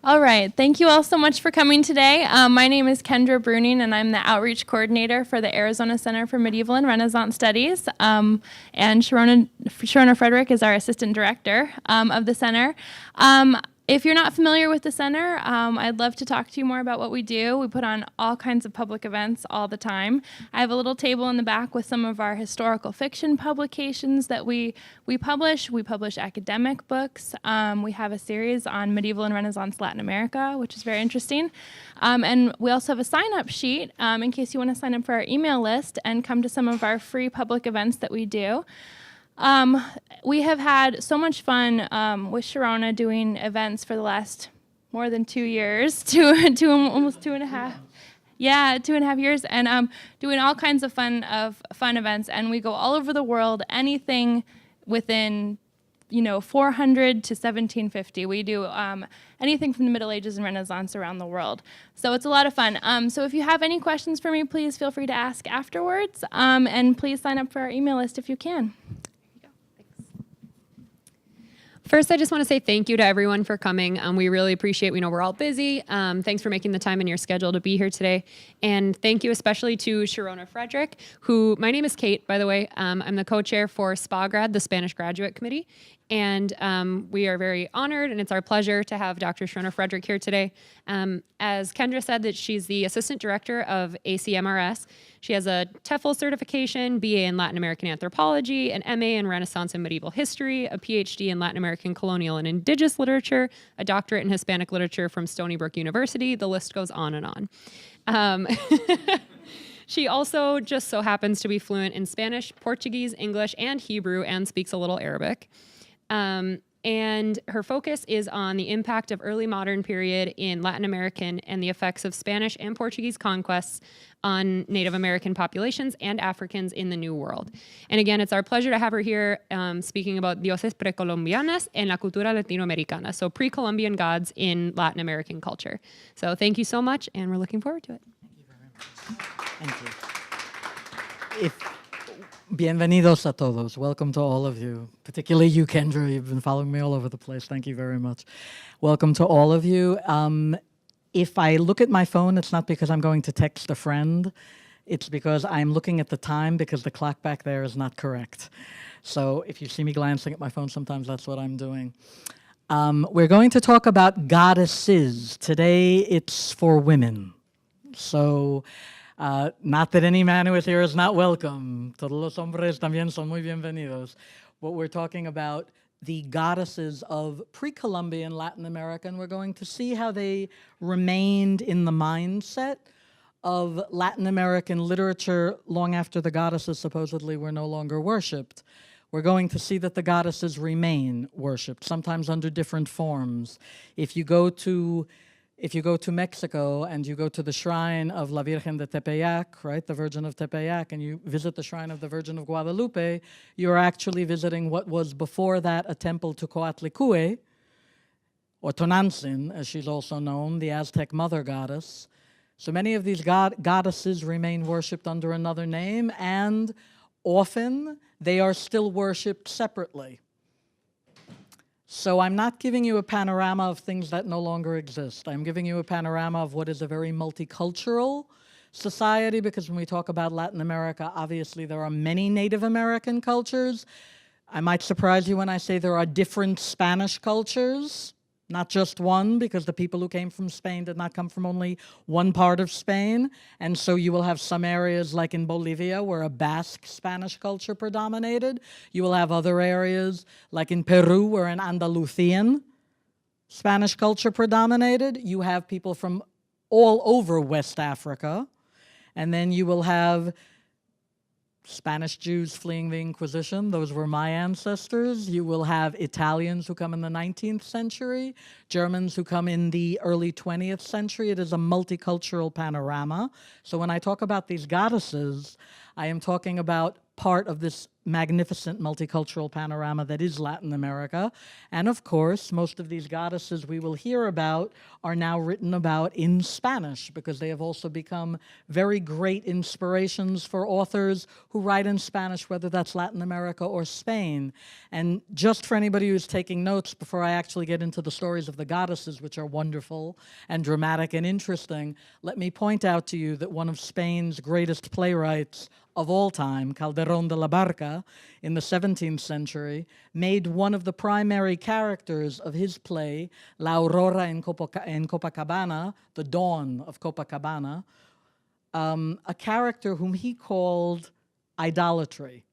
All right. Thank you all so much for coming today. My name is Kendra Bruning, and I'm the Outreach Coordinator for the Arizona Center for Medieval and Renaissance Studies. And Sharona Fredrick is our Assistant Director of the Center. If you're not familiar with the center, I'd love to talk to you more about what we do. We put on all kinds of public events all the time. I have a little table in the back with some of our historical fiction publications that we publish. We publish academic books. We have a series on medieval and Renaissance Latin America, which is very interesting. And we also have a sign-up sheet in case you want to sign up for our email list and come to some of our free public events that we do. We have had so much fun with Sharona doing events for the last more than 2 years, almost 2.5. Yeah, 2.5 years, and doing all kinds of fun events. And we go all over the world, anything within 400 to 1750. We do anything from the Middle Ages and Renaissance around the world. So it's a lot of fun. So if you have any questions for me, please feel free to ask afterwards. And please sign up for our email list if you can. First, I just want to say thank you to everyone for coming. We really appreciate, we know we're all busy. Thanks for making the time in your schedule to be here today. And thank you especially to Sharona Fredrick, my name is Kate, by the way. I'm the co-chair for SPAGRAD, the Spanish Graduate Committee. And we are very honored, and it's our pleasure to have Dr. Sharona Fredrick here today. As Kendra said, that she's the Assistant Director of ACMRS. She has a TEFL certification, BA in Latin American Anthropology, an MA in Renaissance and Medieval History, a PhD in Latin American Colonial and Indigenous Literature, a doctorate in Hispanic Literature from Stony Brook University. The list goes on and on. She also just so happens to be fluent in Spanish, Portuguese, English, and Hebrew, and speaks a little Arabic. And her focus is on the impact of early modern period in Latin American and the effects of Spanish and Portuguese conquests on Native American populations and Africans in the New World. And again, it's our pleasure to have her here speaking about Diosas Precolombianas en la Cultura Latinoamericana, so pre-Colombian gods in Latin American culture. So thank you so much, and we're looking forward to it. Thank you very much. Thank you. Bienvenidos a todos. Welcome to all of you, particularly you, Kendra. You've been following me all over the place. Thank you very much. Welcome to all of you. If I look at my phone, it's not because I'm going to text a friend. It's because I'm looking at the time because the clock back there is not correct. So if you see me glancing at my phone, sometimes that's what I'm doing. We're going to talk about goddesses. Today, it's for women. So not that any man who is here is not welcome. Todos los hombres también son muy bienvenidos. But we're talking about the goddesses of pre-Columbian Latin America, and we're going to see how they remained in the mindset of Latin American literature long after the goddesses supposedly were no longer worshipped. We're going to see that the goddesses remain worshipped, sometimes under different forms. If you go to Mexico and you go to the shrine of La Virgen de Tepeyac, right, the Virgin of Tepeyac, and you visit the shrine of the Virgin of Guadalupe, you're actually visiting what was before that a temple to Coatlicue, or Tonantzin, as she's also known, the Aztec mother goddess. So many of these goddesses remain worshipped under another name, and often they are still worshipped separately. So I'm not giving you a panorama of things that no longer exist. I'm giving you a panorama of what is a very multicultural society, because when we talk about Latin America, obviously there are many Native American cultures. I might surprise you when I say there are different Spanish cultures, not just one, because the people who came from Spain did not come from only one part of Spain. And so you will have some areas like in Bolivia where a Basque Spanish culture predominated. You will have other areas like in Peru where an Andalusian Spanish culture predominated. You have people from all over West Africa. And then you will have Spanish Jews fleeing the Inquisition. Those were my ancestors. You will have Italians who come in the 19th century, Germans who come in the early 20th century. It is a multicultural panorama. So when I talk about these goddesses, I am talking about part of this magnificent multicultural panorama that is Latin America. And of course, most of these goddesses we will hear about are now written about in Spanish, because they have also become very great inspirations for authors who write in Spanish, whether that's Latin America or Spain. And just for anybody who's taking notes, before I actually get into the stories of the goddesses, which are wonderful and dramatic and interesting, let me point out to you that one of Spain's greatest playwrights of all time, Calderón de la Barca, in the 17th century, made one of the primary characters of his play, La Aurora en Copacabana, the Dawn of Copacabana, a character whom he called idolatry.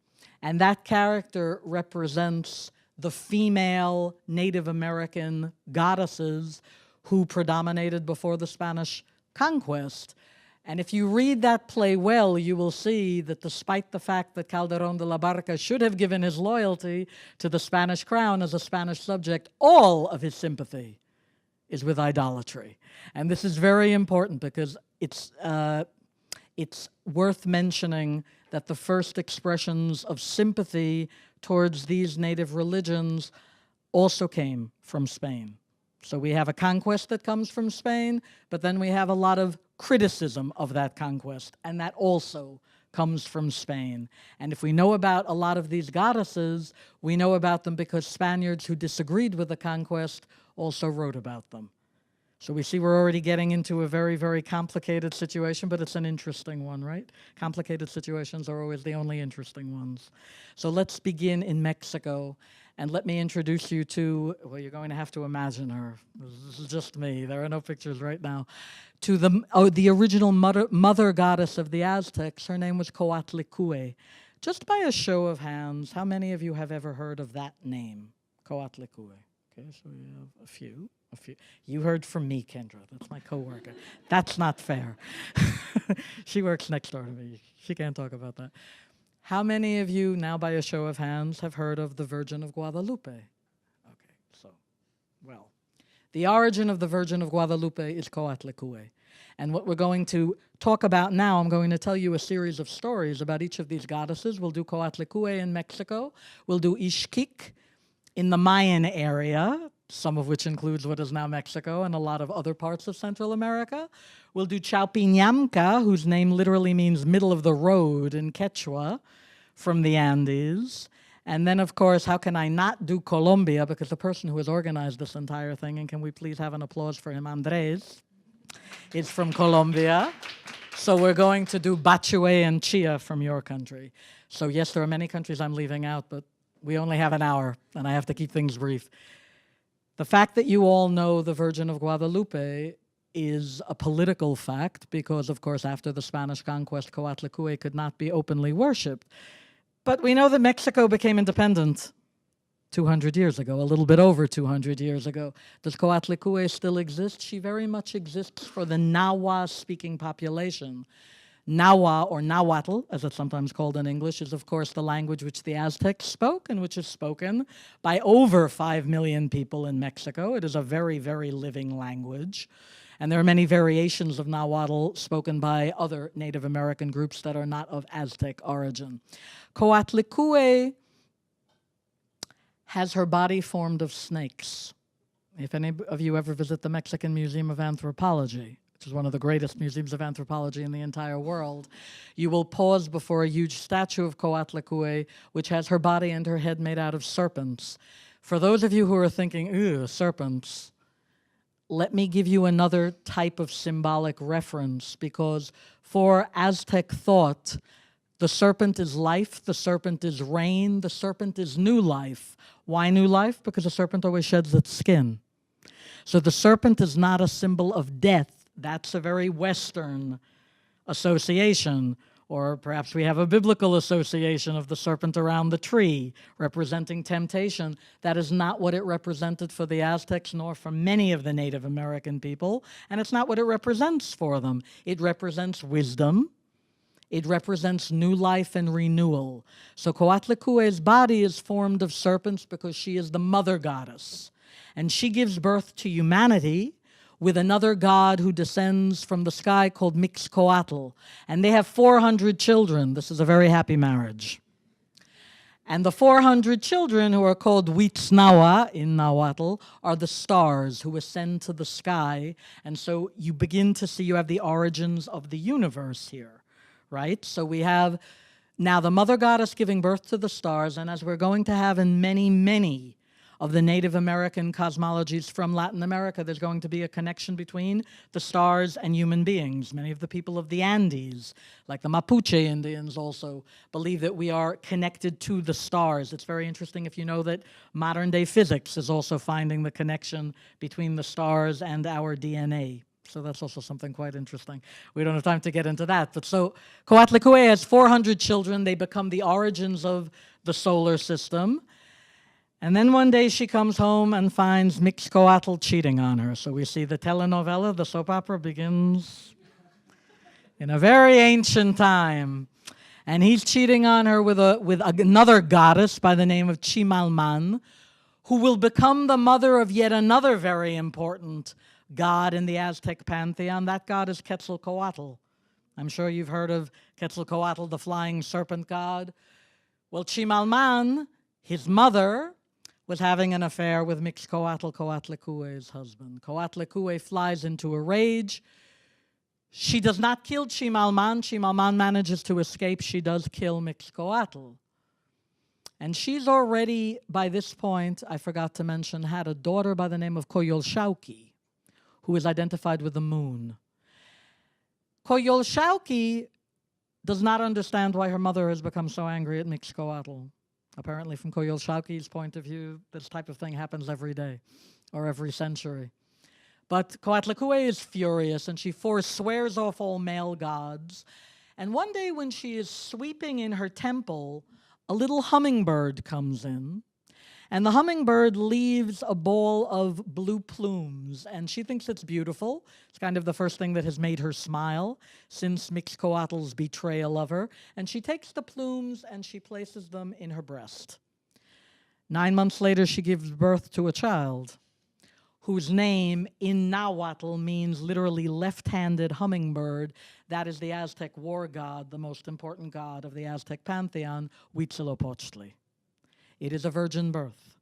And that character represents the female Native American goddesses who predominated before the Spanish conquest. And if you read that play well, you will see that despite the fact that Calderón de la Barca should have given his loyalty to the Spanish crown as a Spanish subject, all of his sympathy is with idolatry. And this is very important because it's worth mentioning that the first expressions of sympathy towards these native religions also came from Spain. So we have a conquest that comes from Spain, but then we have a lot of criticism of that conquest, and that also comes from Spain. And if we know about a lot of these goddesses, we know about them because Spaniards who disagreed with the conquest also wrote about them. So we see we're already getting into a very, very complicated situation, but it's an interesting one, right? Complicated situations are always the only interesting ones. So let's begin in Mexico. And let me introduce you to, well, you're going to have to imagine her. This is just me. There are no pictures right now. To the original mother goddess of the Aztecs. Her name was Coatlicue. Just by a show of hands, how many of you have ever heard of that name, Coatlicue? Okay, so we have a few. You heard from me, Kendra. That's my coworker. That's not fair. She works next door to me. She can't talk about that. How many of you, now by a show of hands, have heard of the Virgin of Guadalupe? Okay, so, well, the origin of the Virgin of Guadalupe is Coatlicue. And what we're going to talk about now, I'm going to tell you a series of stories about each of these goddesses. We'll do Coatlicue in Mexico. We'll do Ixchel in the Mayan area, some of which includes what is now Mexico and a lot of other parts of Central America. We'll do Chaupi Namca, whose name literally means middle of the road in Quechua, from the Andes. And then, of course, how can I not do Colombia, because the person who has organized this entire thing, and can we please have an applause for him, Andrés, is from Colombia. So we're going to do Bachué and Chía from your country. So yes, there are many countries I'm leaving out, but we only have an hour, and I have to keep things brief. The fact that you all know the Virgin of Guadalupe is a political fact because, of course, after the Spanish conquest, Coatlicue could not be openly worshipped. But we know that Mexico became independent 200 years ago, a little bit over 200 years ago. Does Coatlicue still exist? She very much exists for the Nahua-speaking population. Nahua, or Nahuatl, as it's sometimes called in English, is of course the language which the Aztecs spoke and which is spoken by over 5 million people in Mexico. It is a very, very living language. And there are many variations of Nahuatl spoken by other Native American groups that are not of Aztec origin. Coatlicue has her body formed of snakes. If any of you ever visit the Mexican Museum of Anthropology, which is one of the greatest museums of anthropology in the entire world, you will pause before a huge statue of Coatlicue, which has her body and her head made out of serpents. For those of you who are thinking, ew, serpents, let me give you another type of symbolic reference, because for Aztec thought, the serpent is life, the serpent is rain, the serpent is new life. Why new life? Because a serpent always sheds its skin. So the serpent is not a symbol of death. That's a very Western association. Or perhaps we have a biblical association of the serpent around the tree representing temptation. That is not what it represented for the Aztecs, nor for many of the Native American people. And it's not what it represents for them. It represents wisdom. It represents new life and renewal. So Coatlicue's body is formed of serpents because she is the mother goddess. And she gives birth to humanity with another god who descends from the sky called Mixcoatl. And they have 400 children. This is a very happy marriage. And the 400 children, who are called Huitznawa in Nahuatl, are the stars who ascend to the sky. And so you begin to see you have the origins of the universe here, right? So we have now the mother goddess giving birth to the stars, and as we're going to have in many, many of the Native American cosmologies from Latin America, there's going to be a connection between the stars and human beings. Many of the people of the Andes, like the Mapuche Indians, also believe that we are connected to the stars. It's very interesting if you know that modern-day physics is also finding the connection between the stars and our DNA. So that's also something quite interesting. We don't have time to get into that. But so Coatlicue has 400 children. They become the origins of the solar system. And then one day she comes home and finds Mixcoatl cheating on her. So we see the telenovela, the soap opera, begins in a very ancient time. And he's cheating on her with another goddess by the name of Chimalman, who will become the mother of yet another very important god in the Aztec pantheon. That god is Quetzalcoatl. I'm sure you've heard of Quetzalcoatl, the flying serpent god. Well, Chimalman, his mother, was having an affair with Mixcoatl, Coatlicue's husband. Coatlicue flies into a rage. She does not kill Chimalman. Chimalman manages to escape. She does kill Mixcoatl. And she's already, by this point, I forgot to mention, had a daughter by the name of Coyolxauhqui, who is identified with the moon. Coyolxauhqui does not understand why her mother has become so angry at Mixcoatl. Apparently, from Coyolxauhqui's point of view, this type of thing happens every day or every century. But Coatlicue is furious, and she forswears off all male gods. And one day when she is sweeping in her temple, a little hummingbird comes in, and the hummingbird leaves a ball of blue plumes, and she thinks it's beautiful. It's kind of the first thing that has made her smile since Mixcoatl's betrayal of her. And she takes the plumes and she places them in her breast. 9 months later, she gives birth to a child whose name in Nahuatl means literally left-handed hummingbird. That is the Aztec war god, the most important god of the Aztec pantheon, Huitzilopochtli. It is a virgin birth.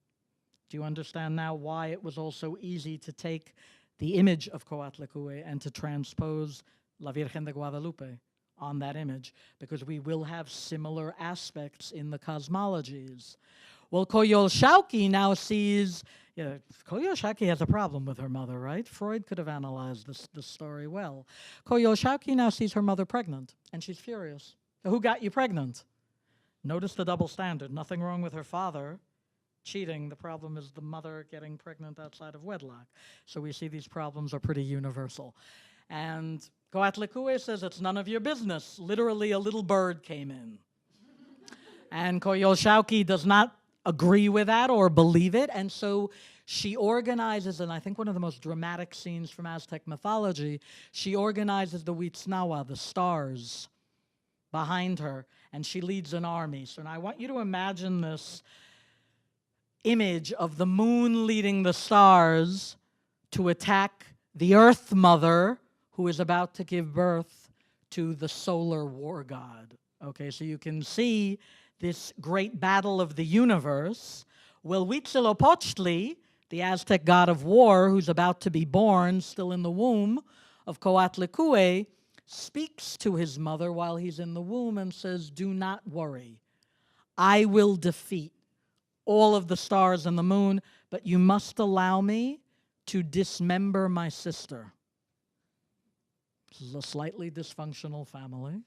Do you understand now why it was also easy to take the image of Coatlicue and to transpose La Virgen de Guadalupe on that image? Because we will have similar aspects in the cosmologies. Well, Coyolxauhqui now sees, Coyolxauhqui has a problem with her mother, right? Freud could have analyzed this story well. Coyolxauhqui now sees her mother pregnant, and she's furious. Who got you pregnant? Notice the double standard. Nothing wrong with her father cheating. The problem is the mother getting pregnant outside of wedlock. So we see these problems are pretty universal. And Coatlicue says, it's none of your business. Literally, a little bird came in. And Coyolxauhqui does not agree with that or believe it. And so she organizes, and I think one of the most dramatic scenes from Aztec mythology, she organizes the Huitznawa, the stars, behind her, and she leads an army. So now I want you to imagine this image of the moon leading the stars to attack the Earth Mother, who is about to give birth to the solar war god. Okay, so you can see this great battle of the universe. Well, Huitzilopochtli, the Aztec god of war, who's about to be born, still in the womb of Coatlicue, speaks to his mother while he's in the womb and says, do not worry. I will defeat all of the stars and the moon, but you must allow me to dismember my sister. This is a slightly dysfunctional family.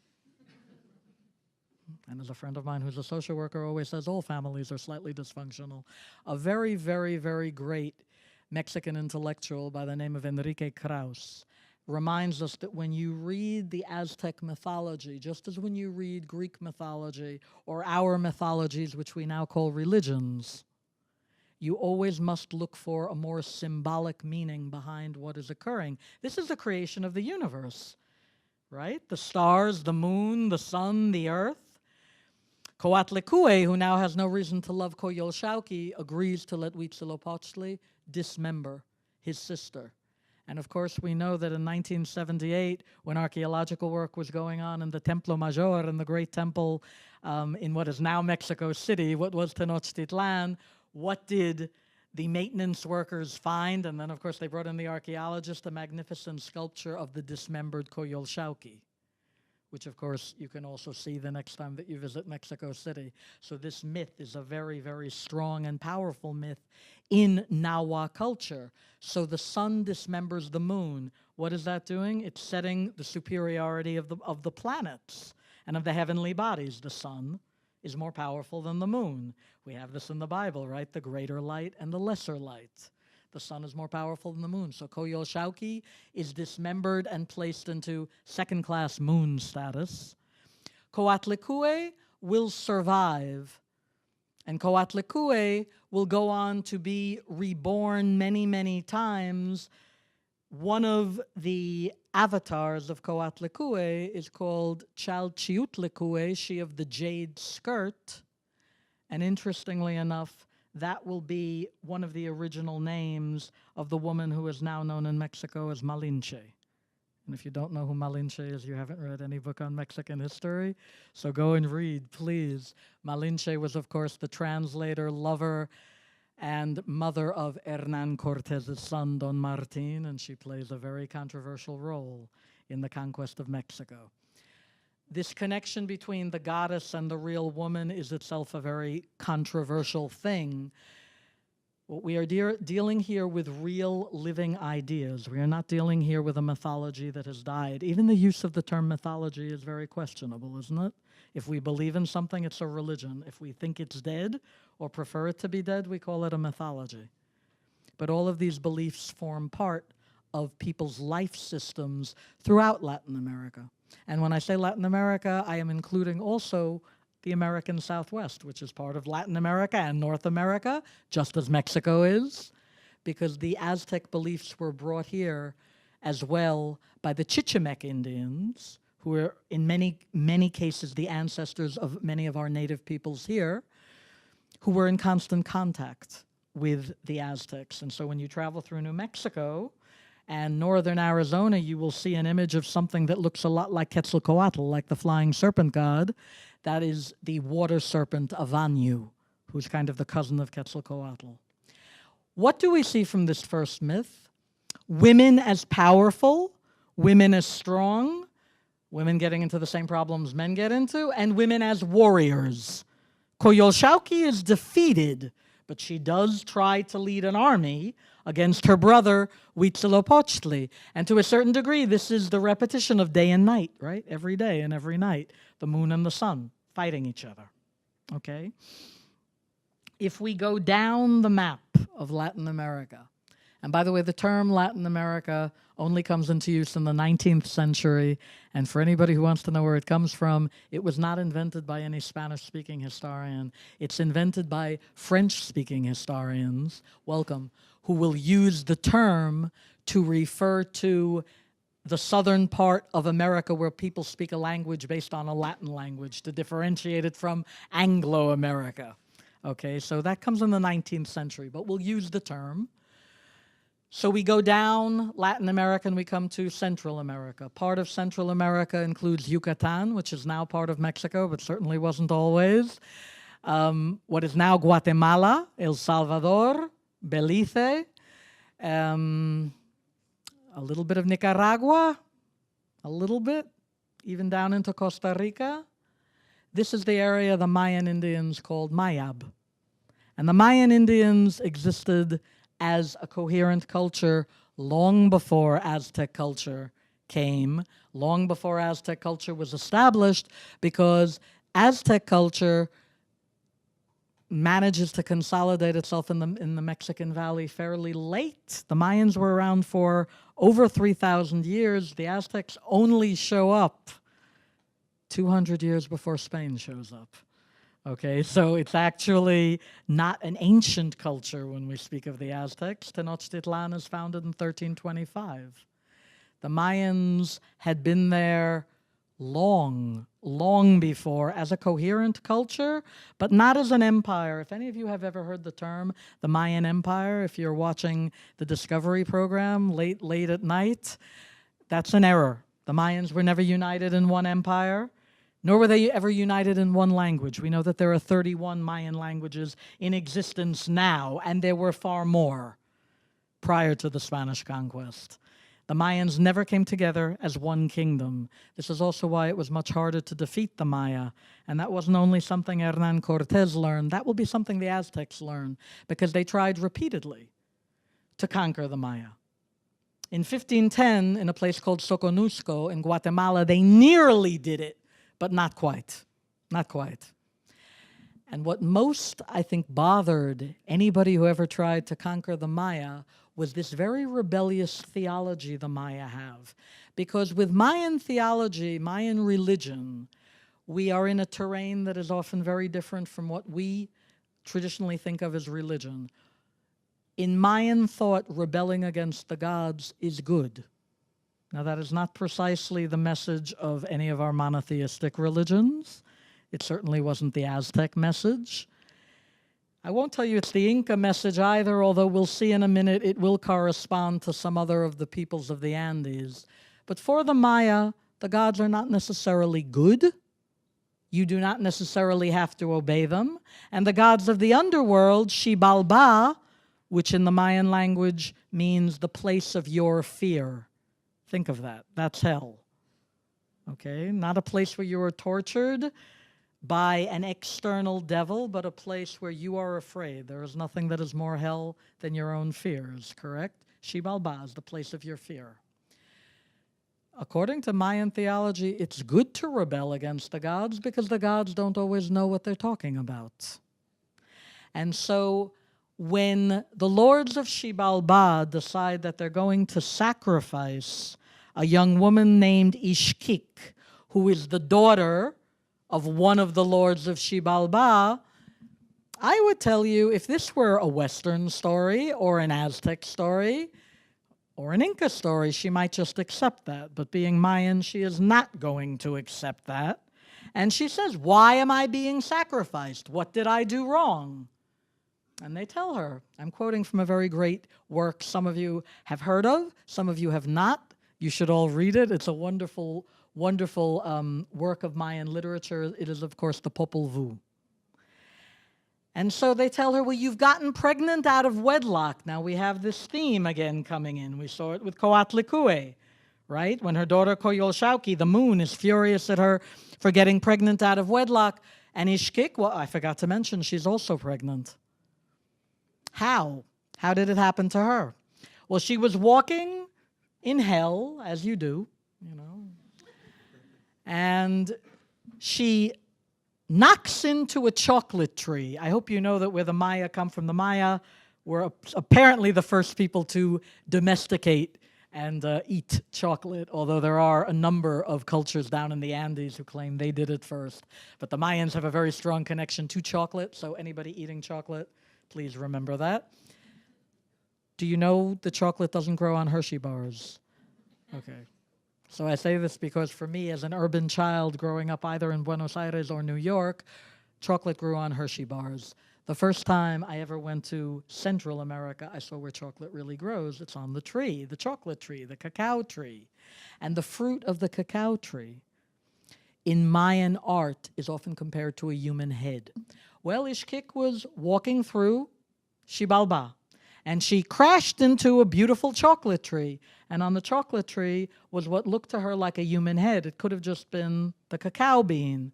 And as a friend of mine who's a social worker always says, all families are slightly dysfunctional. A very, very, very great Mexican intellectual by the name of Enrique Krauss reminds us that when you read the Aztec mythology, just as when you read Greek mythology or our mythologies, which we now call religions, you always must look for a more symbolic meaning behind what is occurring. This is the creation of the universe, right? The stars, the moon, the sun, the earth. Coatlicue, who now has no reason to love Coyolxauhqui, agrees to let Huitzilopochtli dismember his sister. And of course, we know that in 1978, when archaeological work was going on in the Templo Mayor, in the great temple in what is now Mexico City, what was Tenochtitlan, what did the maintenance workers find? And then, of course, they brought in the archaeologist, a magnificent sculpture of the dismembered Coyolxauhqui, which, of course, you can also see the next time that you visit Mexico City. So this myth is a very, very strong and powerful myth in Nahua culture. So the sun dismembers the moon. What is that doing? It's setting the superiority of the planets and of the heavenly bodies. The sun is more powerful than the moon. We have this in the Bible, right? The greater light and the lesser light. The sun is more powerful than the moon. So Coyolxauhqui is dismembered and placed into second-class moon status. Coatlicue will survive, and Coatlicue will go on to be reborn many, many times. One of the avatars of Coatlicue is called Chalchiutlicue, she of the jade skirt. And interestingly enough, that will be one of the original names of the woman who is now known in Mexico as Malinche. And if you don't know who Malinche is, you haven't read any book on Mexican history, so go and read, please. Malinche was, of course, the translator, lover, and mother of Hernan Cortez's son, Don Martin, and she plays a very controversial role in the conquest of Mexico. This connection between the goddess and the real woman is itself a very controversial thing. What we are dealing here with real living ideas. We are not dealing here with a mythology that has died. Even the use of the term mythology is very questionable, isn't it? If we believe in something, it's a religion. If we think it's dead or prefer it to be dead, we call it a mythology. But all of these beliefs form part of people's life systems throughout Latin America. And when I say Latin America, I am including also the American Southwest, which is part of Latin America and North America, just as Mexico is, because the Aztec beliefs were brought here as well by the Chichimec Indians, who are in many, many cases the ancestors of many of our native peoples here, who were in constant contact with the Aztecs. And so when you travel through New Mexico and northern Arizona, you will see an image of something that looks a lot like Quetzalcoatl, like the flying serpent god. That is the water serpent Avanu, who's kind of the cousin of Quetzalcoatl. What do we see from this first myth? Women as powerful, women as strong, women getting into the same problems men get into, and women as warriors. Coyolxauhqui is defeated, but she does try to lead an army against her brother, Huitzilopochtli. And to a certain degree, this is the repetition of day and night, right? Every day and every night, the moon and the sun fighting each other, okay? If we go down the map of Latin America, and by the way, the term Latin America only comes into use in the 19th century, and for anybody who wants to know where it comes from, it was not invented by any Spanish-speaking historian. It's invented by French-speaking historians, welcome, who will use the term to refer to the southern part of America where people speak a language based on a Latin language to differentiate it from Anglo-America. Okay, so that comes in the 19th century, but we'll use the term. So we go down Latin America and we come to Central America. Part of Central America includes Yucatan, which is now part of Mexico, but certainly wasn't always. What is now Guatemala, El Salvador, Belize, a little bit of Nicaragua, a little bit, even down into Costa Rica. This is the area the Mayan Indians called Mayab. And the Mayan Indians existed as a coherent culture long before Aztec culture came, long before Aztec culture was established, because Aztec culture manages to consolidate itself in the Mexican Valley fairly late. The Mayans were around for over 3,000 years. The Aztecs only show up 200 years before Spain shows up. Okay, so it's actually not an ancient culture when we speak of the Aztecs. Tenochtitlan is founded in 1325. The Mayans had been there long before, as a coherent culture, but not as an empire. If any of you have ever heard the term the Mayan Empire, if you're watching the Discovery program late at night, that's an error. The Mayans were never united in one empire, nor were they ever united in one language. We know that there are 31 Mayan languages in existence now, and there were far more prior to the Spanish conquest. The Mayans never came together as one kingdom. This is also why it was much harder to defeat the Maya. And that wasn't only something Hernán Cortés learned, that will be something the Aztecs learned, because they tried repeatedly to conquer the Maya. In 1510, in a place called Soconusco in Guatemala, they nearly did it, but not quite. Not quite. And what most, I think, bothered anybody who ever tried to conquer the Maya was this very rebellious theology the Maya have. Because with Mayan theology, Mayan religion, we are in a terrain that is often very different from what we traditionally think of as religion. In Mayan thought, rebelling against the gods is good. Now, that is not precisely the message of any of our monotheistic religions. It certainly wasn't the Aztec message. I won't tell you it's the Inca message either, although we'll see in a minute it will correspond to some other of the peoples of the Andes. But for the Maya, the gods are not necessarily good. You do not necessarily have to obey them. And the gods of the underworld, Xibalbá, which in the Mayan language means the place of your fear. Think of that. That's hell. Okay? Not a place where you are tortured by an external devil, but a place where you are afraid. There is nothing that is more hell than your own fears, correct? Xibalbá is the place of your fear. According to Mayan theology, it's good to rebel against the gods because the gods don't always know what they're talking about. And so when the lords of Xibalbá decide that they're going to sacrifice a young woman named Ixchel, who is the daughter of one of the lords of Xibalbá, I would tell you, if this were a Western story or an Aztec story or an Inca story, she might just accept that. But being Mayan, she is not going to accept that. And she says, why am I being sacrificed? What did I do wrong? And they tell her, I'm quoting from a very great work some of you have heard of, some of you have not. You should all read it. It's a wonderful work of Mayan literature. It is, of course, the Popol Vuh. And so they tell her, well, you've gotten pregnant out of wedlock. Now we have this theme again coming in. We saw it with Coatlicue, right? When her daughter Coyolxauhqui, the moon, is furious at her for getting pregnant out of wedlock. And Ixchel, well, I forgot to mention, she's also pregnant. How? How did it happen to her? Well, she was walking in hell, as you do, you know. And she knocks into a chocolate tree. I hope you know that where the Maya come from. The Maya were apparently the first people to domesticate and eat chocolate, although there are a number of cultures down in the Andes who claim they did it first. But the Mayans have a very strong connection to chocolate, so anybody eating chocolate, please remember that. Do you know the chocolate doesn't grow on Hershey bars? Okay. So I say this because for me, as an urban child growing up either in Buenos Aires or New York, chocolate grew on Hershey bars. The first time I ever went to Central America, I saw where chocolate really grows. It's on the tree, the chocolate tree, the cacao tree. And the fruit of the cacao tree in Mayan art is often compared to a human head. Well, Ixchel was walking through Xibalbá, and she crashed into a beautiful chocolate tree. And on the chocolate tree was what looked to her like a human head. It could have just been the cacao bean.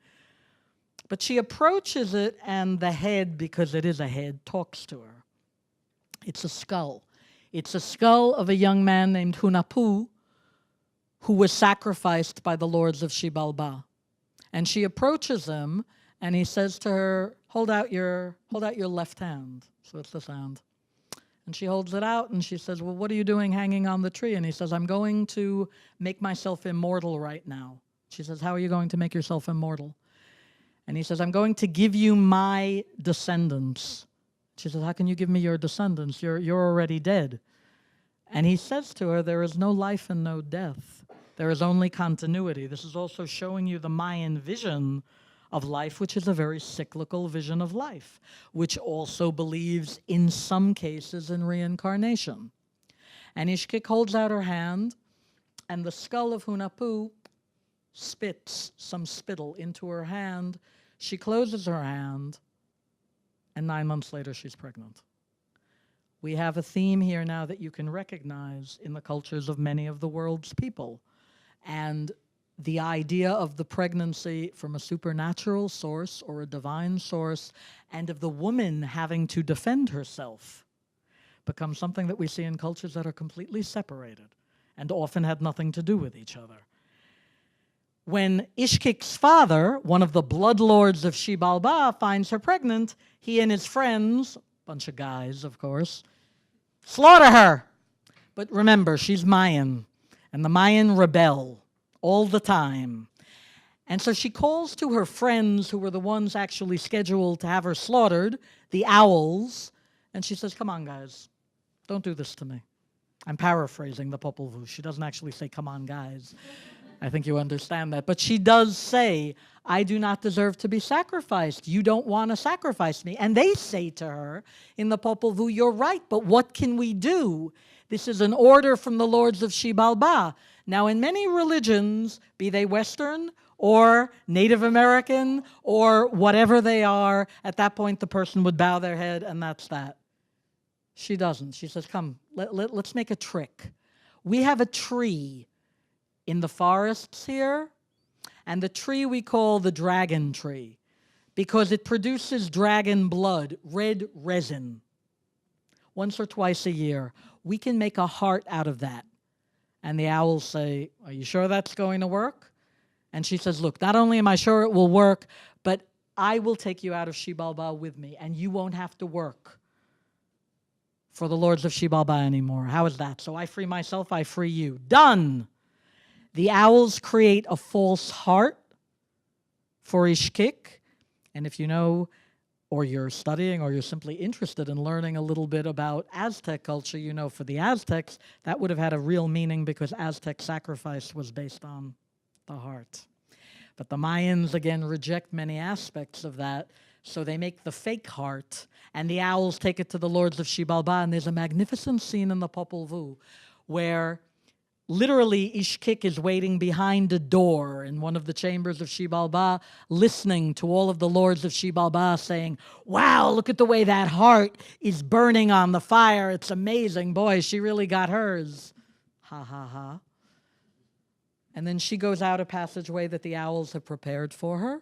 But she approaches it, and the head, because it is a head, talks to her. It's a skull. It's a skull of a young man named Hunahpu, who was sacrificed by the lords of Xibalbá. And she approaches him, and he says to her, hold out your left hand. So it's this hand. And she holds it out, and she says, well, what are you doing hanging on the tree? And he says, I'm going to make myself immortal right now. She says, how are you going to make yourself immortal? And he says, I'm going to give you my descendants. She says, how can you give me your descendants? You're already dead. And he says to her, there is no life and no death. There is only continuity. This is also showing you the Mayan vision of life, which is a very cyclical vision of life, which also believes in some cases in reincarnation. And Ixchel holds out her hand, and the skull of Hunahpu spits some spittle into her hand. She closes her hand, and 9 months later she's pregnant. We have a theme here now that you can recognize in the cultures of many of the world's people. And the idea of the pregnancy from a supernatural source or a divine source, and of the woman having to defend herself, becomes something that we see in cultures that are completely separated and often had nothing to do with each other. When Ixchel's father, one of the blood lords of Xibalbá, finds her pregnant, he and his friends, bunch of guys, of course, slaughter her. But remember, she's Mayan, and the Mayan rebel all the time. And so she calls to her friends, who were the ones actually scheduled to have her slaughtered, the owls, and she says, come on, guys, don't do this to me. I'm paraphrasing the Popol Vuh. She doesn't actually say, come on, guys. I think you understand that. But she does say, I do not deserve to be sacrificed. You don't want to sacrifice me. And they say to her in the Popol Vuh, you're right, but what can we do? This is an order from the lords of Xibalbá. Now, in many religions, be they Western or Native American or whatever they are, at that point the person would bow their head, and that's that. She doesn't. She says, come, let's make a trick. We have a tree in the forests here, and the tree we call the dragon tree because it produces dragon blood, red resin, once or twice a year. We can make a heart out of that. And the owls say, are you sure that's going to work? And she says, look, not only am I sure it will work, but I will take you out of Xibalbá with me, and you won't have to work for the lords of Xibalbá anymore. How is that? So I free myself, I free you. Done! The owls create a false heart for Ixchel. And if you know, or you're studying, or you're simply interested in learning a little bit about Aztec culture, you know for the Aztecs, that would have had a real meaning because Aztec sacrifice was based on the heart. But the Mayans, again, reject many aspects of that, so they make the fake heart, and the owls take it to the lords of Xibalbá, and there's a magnificent scene in the Popol Vuh where literally, Ixchel is waiting behind a door in one of the chambers of Xibalbá, listening to all of the lords of Xibalbá saying, wow, look at the way that heart is burning on the fire. It's amazing. Boy, she really got hers. Ha, ha, ha. And then she goes out a passageway that the owls have prepared for her,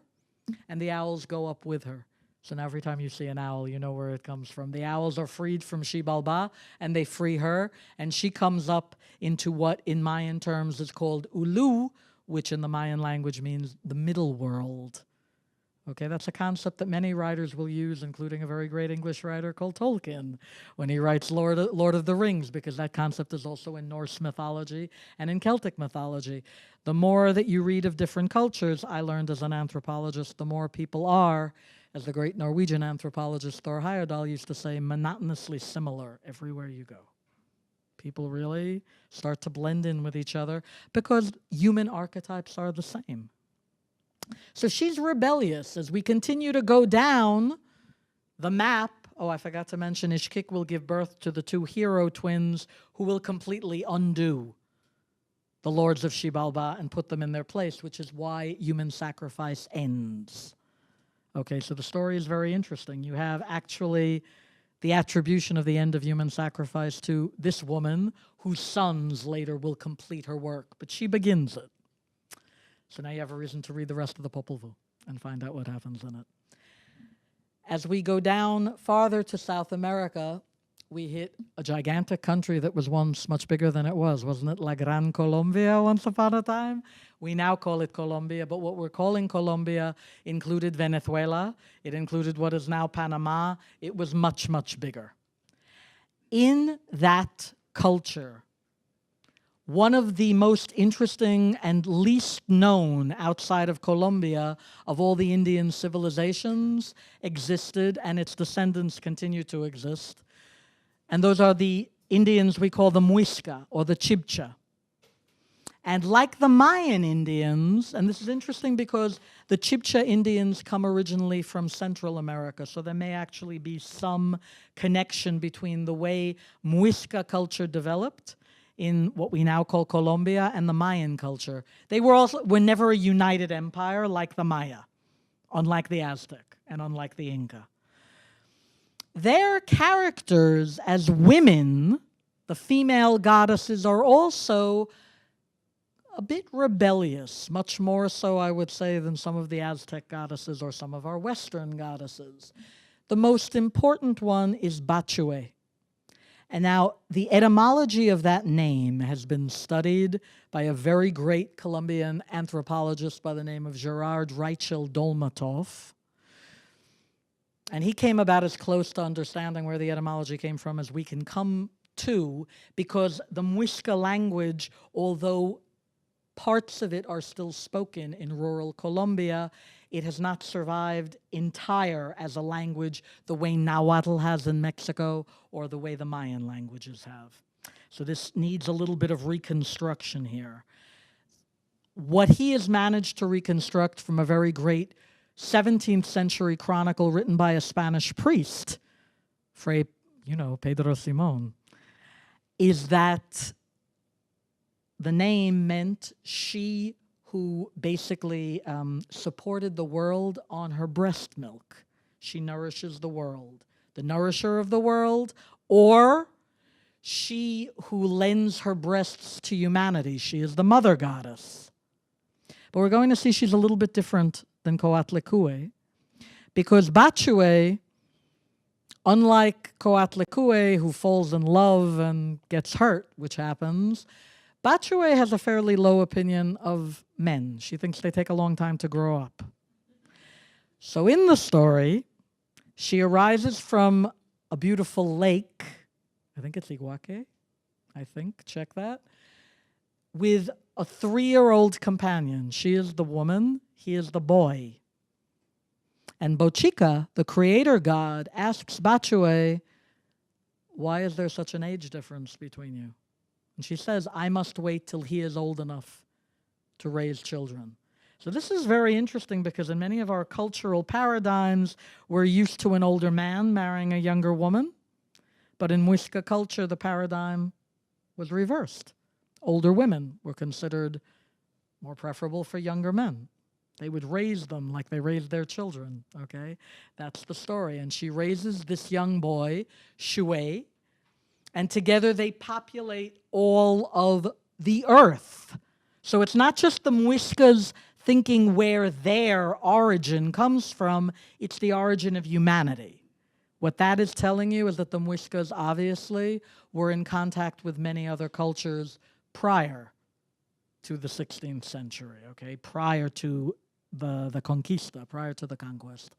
and the owls go up with her. So now every time you see an owl, you know where it comes from. The owls are freed from Xibalbá, and they free her, and she comes up into what in Mayan terms is called Ulu, which in the Mayan language means the middle world. Okay, that's a concept that many writers will use, including a very great English writer called Tolkien, when he writes Lord of the Rings, because that concept is also in Norse mythology and in Celtic mythology. The more that you read of different cultures, I learned as an anthropologist, the more people are, as the great Norwegian anthropologist Thor Heyerdahl used to say, monotonously similar everywhere you go. People really start to blend in with each other because human archetypes are the same. So she's rebellious. As we continue to go down the map, oh, I forgot to mention, Ixchel will give birth to the two hero twins who will completely undo the lords of Xibalbá and put them in their place, which is why human sacrifice ends. Okay, so the story is very interesting. You have actually the attribution of the end of human sacrifice to this woman whose sons later will complete her work, but she begins it. So now you have a reason to read the rest of the Popol Vuh and find out what happens in it. As we go down farther to South America, we hit a gigantic country that was once much bigger than it was, wasn't it? La Gran Colombia once upon a time. We now call it Colombia, but what we're calling Colombia included Venezuela. It included what is now Panama. It was much, much bigger. In that culture, one of the most interesting and least known outside of Colombia of all the Indian civilizations existed, and its descendants continue to exist. And those are the Indians we call the Muisca or the Chibcha. And like the Mayan Indians, and this is interesting because the Chibcha Indians come originally from Central America, so there may actually be some connection between the way Muisca culture developed in what we now call Colombia and the Mayan culture. They were never a united empire like the Maya, unlike the Aztec and unlike the Inca. Their characters as women, the female goddesses, are also a bit rebellious, much more so, I would say, than some of the Aztec goddesses or some of our Western goddesses. The most important one is Bachué. And now, the etymology of that name has been studied by a very great Colombian anthropologist by the name of Gerard Reichel Dolmatov. And he came about as close to understanding where the etymology came from as we can come to, because the Muisca language, although parts of it are still spoken in rural Colombia, it has not survived entire as a language the way Nahuatl has in Mexico or the way the Mayan languages have. So this needs a little bit of reconstruction here. What he has managed to reconstruct from a very great 17th century chronicle written by a Spanish priest, Fray, Pedro Simón, is that the name meant she who basically supported the world on her breast milk. She nourishes the world. The nourisher of the world, or she who lends her breasts to humanity. She is the mother goddess. But we're going to see she's a little bit different than Coatlicue, because Bachué, unlike Coatlicue, who falls in love and gets hurt, which happens, Bachué has a fairly low opinion of men. She thinks they take a long time to grow up. So in the story, she arises from a beautiful lake, I think it's Iguaque, check that, with a 3-year-old companion. She is the woman, he is the boy. And Bochica, the creator god, asks Bachué, why is there such an age difference between you? And she says, I must wait till he is old enough to raise children. So this is very interesting because in many of our cultural paradigms, we're used to an older man marrying a younger woman. But in Muisca culture, the paradigm was reversed. Older women were considered more preferable for younger men. They would raise them like they raised their children, okay? That's the story. And she raises this young boy, Shué, and together they populate all of the earth. So it's not just the Muiscas thinking where their origin comes from, it's the origin of humanity. What that is telling you is that the Muiscas obviously were in contact with many other cultures prior to the 16th century, okay? Prior to the conquista, prior to the conquest.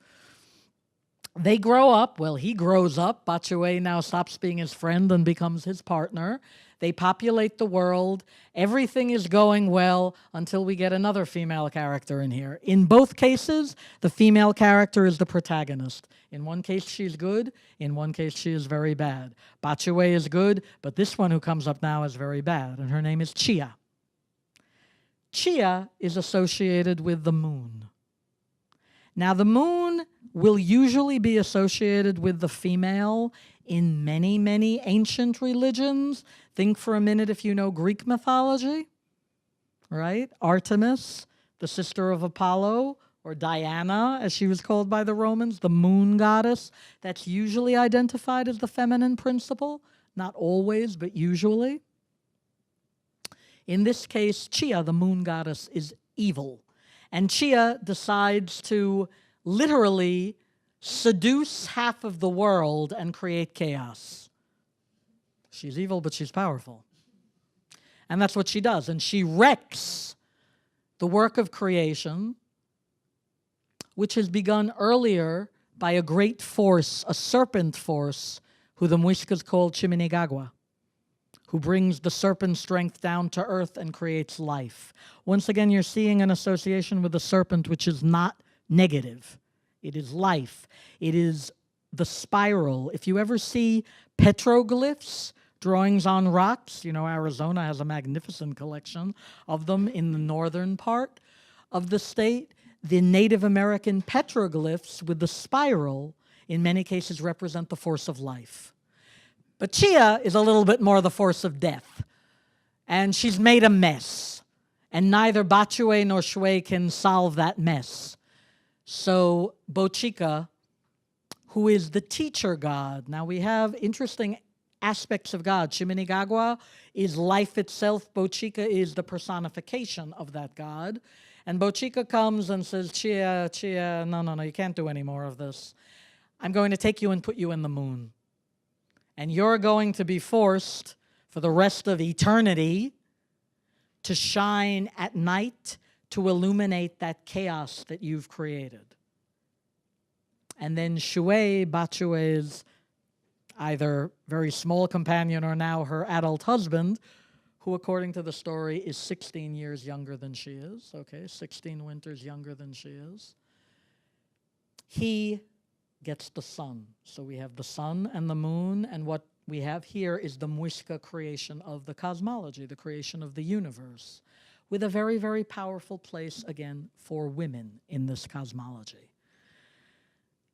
They grow up, he grows up. Bachué now stops being his friend and becomes his partner. They populate the world. Everything is going well until we get another female character in here. In both cases, the female character is the protagonist. In one case, she's good. In one case, she is very bad. Bachué is good, but this one who comes up now is very bad, and her name is Chía. Chía is associated with the moon. Now, the moon will usually be associated with the female in many, many ancient religions. Think for a minute if you know Greek mythology, right? Artemis, the sister of Apollo, or Diana, as she was called by the Romans, the moon goddess. That's usually identified as the feminine principle. Not always, but usually. In this case, Chía, the moon goddess, is evil. And Chía decides to literally seduce half of the world and create chaos. She's evil, but she's powerful. And that's what she does. And she wrecks the work of creation, which has begun earlier by a great force, a serpent force, who the Muiscas called Chiminigagua, who brings the serpent strength down to earth and creates life. Once again, you're seeing an association with the serpent which is not negative. It is life. It is the spiral. If you ever see petroglyphs drawings on rocks. You know, Arizona has a magnificent collection of them in the northern part of the state. The Native American petroglyphs with the spiral, in many cases, represent the force of life. But Chía is a little bit more the force of death. And she's made a mess. And neither Bachué nor Xué can solve that mess. So Bochica, who is the teacher god. Now we have interesting aspects of God. Ximinigagua is life itself. Bochica is the personification of that god. And Bochica comes and says, Chía, no, you can't do any more of this. I'm going to take you and put you in the moon. And you're going to be forced for the rest of eternity to shine at night to illuminate that chaos that you've created. And then Xué, Bachué's either very small companion or now her adult husband, who according to the story is 16 years younger than she is, okay, 16 winters younger than she is. He gets the sun. So we have the sun and the moon, and what we have here is the Muisca creation of the cosmology, the creation of the universe, with a very, very powerful place, again, for women in this cosmology.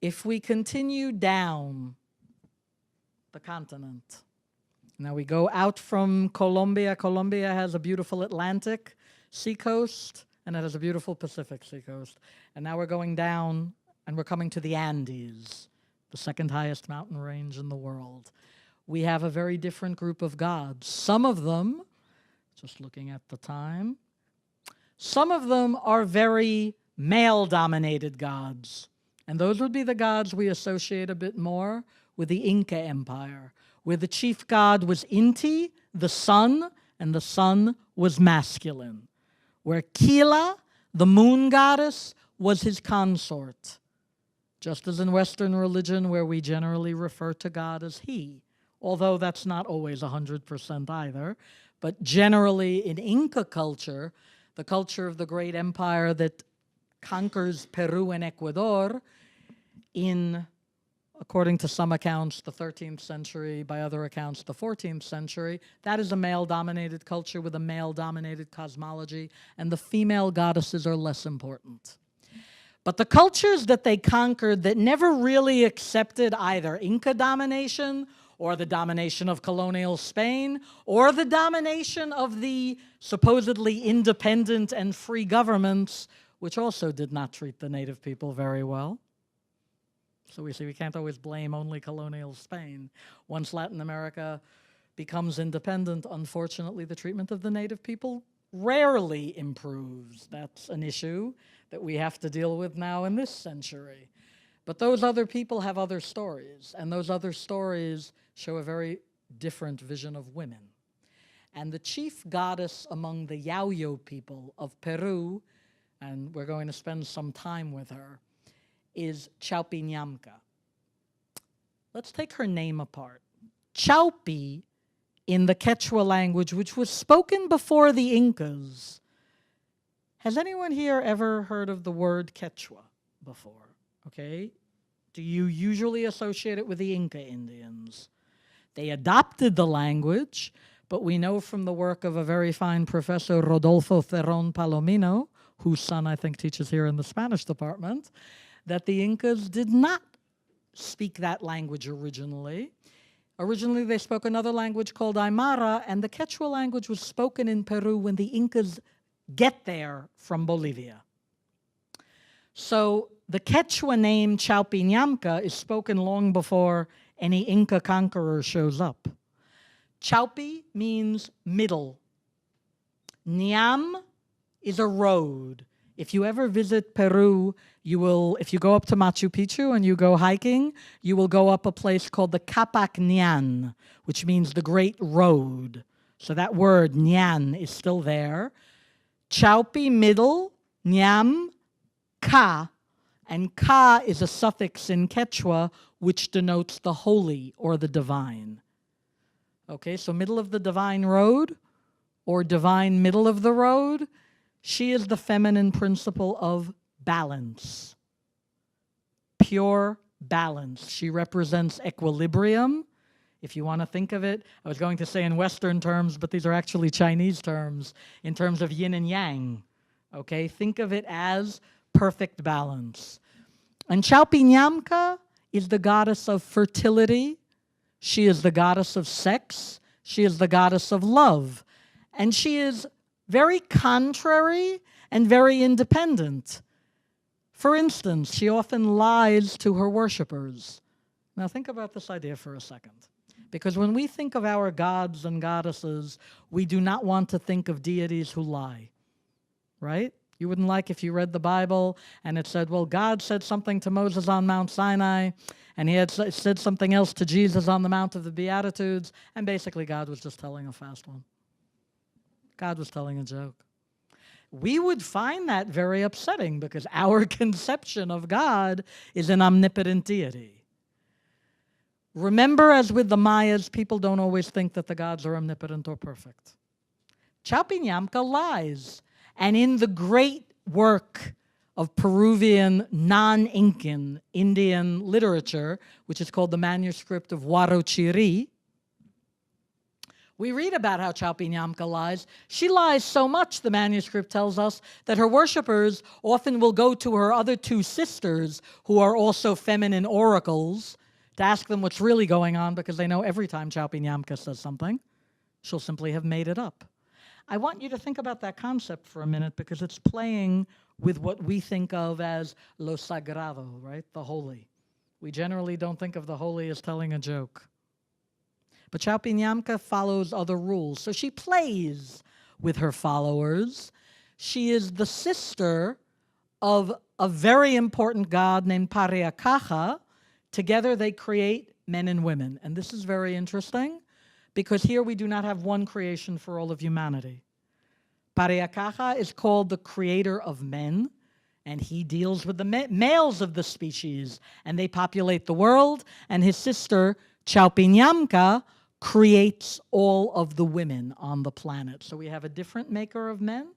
If we continue down the continent, now we go out from Colombia. Colombia has a beautiful Atlantic seacoast, and it has a beautiful Pacific seacoast. And now we're going down, and we're coming to the Andes, the second highest mountain range in the world. We have a very different group of gods. Some of them, just looking at the time, some of them are very male-dominated gods. And those would be the gods we associate a bit more with the Inca Empire, where the chief god was Inti, the sun, and the sun was masculine. Where Quila, the moon goddess, was his consort. Just as in Western religion, where we generally refer to God as he, although that's not always 100% either. But generally in Inca culture, the culture of the great empire that conquers Peru and Ecuador in, according to some accounts, the 13th century, by other accounts, the 14th century, that is a male-dominated culture with a male-dominated cosmology, and the female goddesses are less important. But the cultures that they conquered that never really accepted either Inca domination or the domination of colonial Spain or the domination of the supposedly independent and free governments, which also did not treat the native people very well. So we see we can't always blame only colonial Spain. Once Latin America becomes independent, unfortunately, the treatment of the native people rarely improves. That's an issue that we have to deal with now in this century. But those other people have other stories, and those other stories show a very different vision of women. And the chief goddess among the Yaoyo people of Peru, and we're going to spend some time with her, is Chaupi Namca. Let's take her name apart. Chaupi, in the Quechua language, which was spoken before the Incas. Has anyone here ever heard of the word Quechua before? Okay. Do you usually associate it with the Inca Indians? They adopted the language, but we know from the work of a very fine professor, Rodolfo Ferron Palomino, whose son I think teaches here in the Spanish department, that the Incas did not speak that language originally. Originally, they spoke another language called Aymara, and the Quechua language was spoken in Peru when the Incas get there from Bolivia. So the Quechua name Chaupi Namca is spoken long before any Inca conqueror shows up. Chaupi means middle. Niam is a road. If you ever visit Peru, you will, if you go up to Machu Picchu and you go hiking, you will go up a place called the Capac Nian, which means the Great Road. So that word, Nian, is still there. Chaupi, middle, Niam, Ka, and Ka is a suffix in Quechua which denotes the holy or the divine. Okay, so middle of the divine road or divine middle of the road, she is the feminine principle of balance, pure balance. She represents equilibrium If you want to think of it, I was going to say in Western terms, but these are actually Chinese terms, in terms of yin and yang. Okay, think of it as perfect balance. And Chaupi Namca is the goddess of fertility. She is the goddess of sex. She is the goddess of love. And she is very contrary and very independent. For instance, she often lies to her worshipers. Now think about this idea for a second. Because when we think of our gods and goddesses, we do not want to think of deities who lie, right? You wouldn't like if you read the Bible and it said, well, God said something to Moses on Mount Sinai, and he had said something else to Jesus on the Mount of the Beatitudes, and basically God was just telling a fast one. God was telling a joke. We would find that very upsetting because our conception of God is an omnipotent deity. Remember, as with the Mayas, people don't always think that the gods are omnipotent or perfect. Chaupi Namca lies. And in the great work of Peruvian non-Incan Indian literature, which is called the manuscript of Huarochirí, we read about how Chaupi Namca lies. She lies so much, the manuscript tells us, that her worshippers often will go to her other two sisters, who are also feminine oracles, to ask them what's really going on, because they know every time Chaupi Namca says something, she'll simply have made it up. I want you to think about that concept for a minute because it's playing with what we think of as lo sagrado, right? The holy. We generally don't think of the holy as telling a joke. But Chaupi Namca follows other rules. So she plays with her followers. She is the sister of a very important god named Pareacaja. Together they create men and women. And this is very interesting, because here we do not have one creation for all of humanity. Pareacaja is called the creator of men, and he deals with the males of the species, and they populate the world, and his sister, Chaupi Namca, creates all of the women on the planet. So we have a different maker of men,